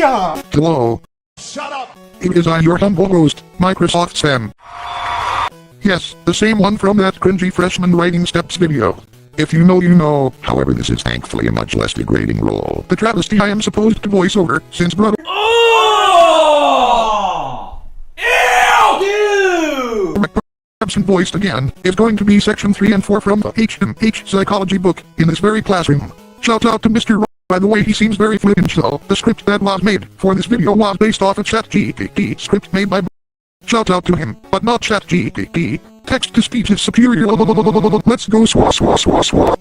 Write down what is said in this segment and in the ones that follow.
Hello. Shut up! It is I, your humble host, Microsoft Sam. Yes, the same one from that cringy freshman writing steps video. If you know, you know. However, this is thankfully a much less degrading role. The travesty I am supposed to voice over, since brother absent voiced again, is going to be section 3 and 4 from the HMH Psychology book, in this very classroom. Shout out to Mr. By the way, he seems very flippant, so the script that was made for this video was based off a ChatGPT script made by shout out to him, but not ChatGPT. Text-to-speech is superior. Let's go swah swah swah swah.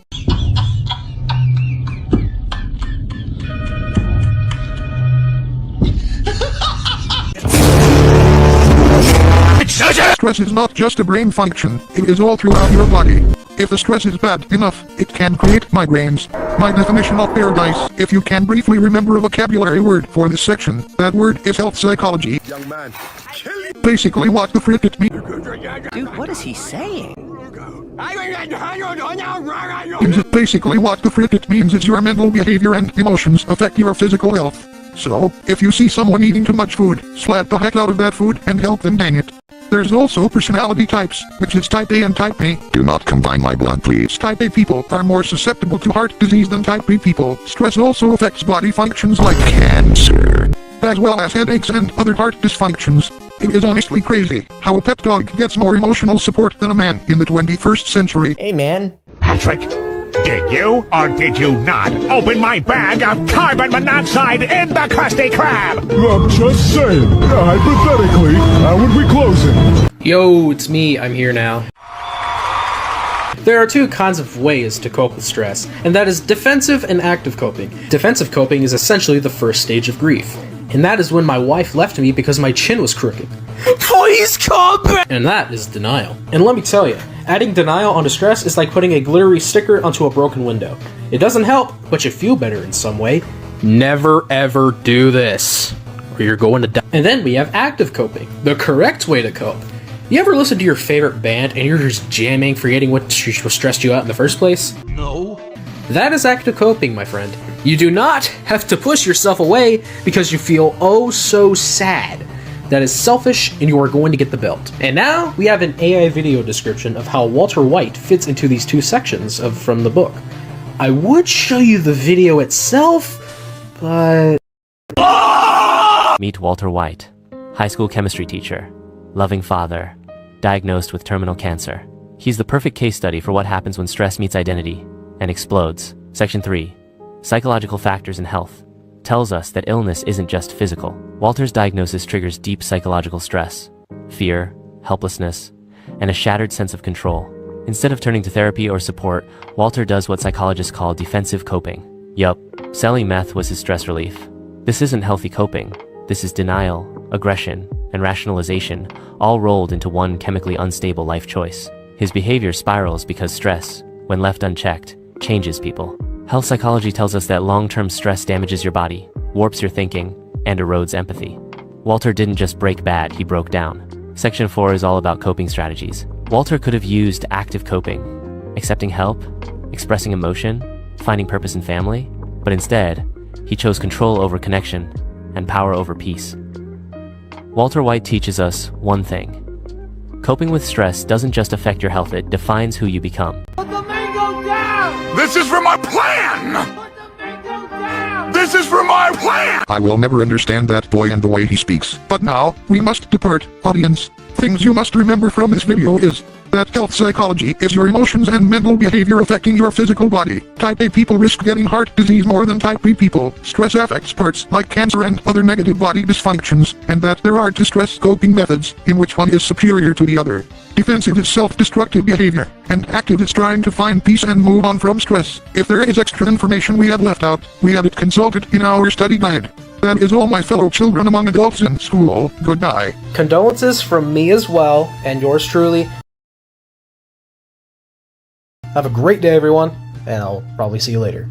Stress is not just a brain function, it is all throughout your body. If the stress is bad enough, it can create migraines. My definition of paradise, if you can briefly remember a vocabulary word for this section, that word is health psychology. Young man, kill him! Basically what the frick it means. Dude, what is he saying? Basically what the frick it means is your mental behavior and emotions affect your physical health. So, if you see someone eating too much food, slap the heck out of that food and help them dang it. There's also personality types, which is type A and type B. Do not combine my blood, please. Type A people are more susceptible to heart disease than type B people. Stress also affects body functions like cancer, as well as headaches and other heart dysfunctions. It is honestly crazy how a pet dog gets more emotional support than a man in the 21st century. Hey, man. Patrick, did you or did you not open my bag of carbon monoxide in the Krusty Krab? I'm just saying, hypothetically, how would we close it? Yo, it's me, I'm here now. There are two kinds of ways to cope with stress, and that is defensive and active coping. Defensive coping is essentially the first stage of grief, and that is when my wife left me because my chin was crooked. Please come back! And that is denial. And let me tell you, adding denial onto stress is like putting a glittery sticker onto a broken window. It doesn't help, but you feel better in some way. Never ever do this, or you're going to die. And then we have active coping, the correct way to cope. You ever listen to your favorite band and you're just jamming, forgetting what stressed you out in the first place? No. That is active coping, my friend. You do not have to push yourself away because you feel oh so sad. That is selfish, and you are going to get the belt. And now we have an AI video description of how Walter White fits into these two sections from the book. I would show you the video itself, but... Meet Walter White, high school chemistry teacher, loving father, diagnosed with terminal cancer. He's the perfect case study for what happens when stress meets identity and explodes. Section 3, Psychological Factors in Health, tells us that illness isn't just physical. Walter's diagnosis triggers deep psychological stress, fear, helplessness, and a shattered sense of control. Instead of turning to therapy or support, Walter does what psychologists call defensive coping. Yup, selling meth was his stress relief. This isn't healthy coping. This is denial, aggression, and rationalization, all rolled into one chemically unstable life choice. His behavior spirals because stress, when left unchecked, changes people. Health psychology tells us that long-term stress damages your body, warps your thinking, and erodes empathy. Walter didn't just break bad, he broke down. Section 4 is all about coping strategies. Walter could have used active coping, accepting help, expressing emotion, finding purpose in family, but instead, he chose control over connection and power over peace. Walter White teaches us one thing. Coping with stress doesn't just affect your health, it defines who you become. This is for my plan! This is for my plan! I will never understand that boy and the way he speaks. But now, we must depart, audience. Things you must remember from this video is that health psychology is your emotions and mental behavior affecting your physical body. Type A people risk getting heart disease more than type B people. Stress affects parts like cancer and other negative body dysfunctions, and that there are two stress coping methods, in which one is superior to the other. Defensive is self-destructive behavior, and active is trying to find peace and move on from stress. If there is extra information we have left out, we have it consulted in our study guide. That is all, my fellow children among adults in school. Goodbye. Condolences from me as well, and yours truly. Have a great day, everyone, and I'll probably see you later.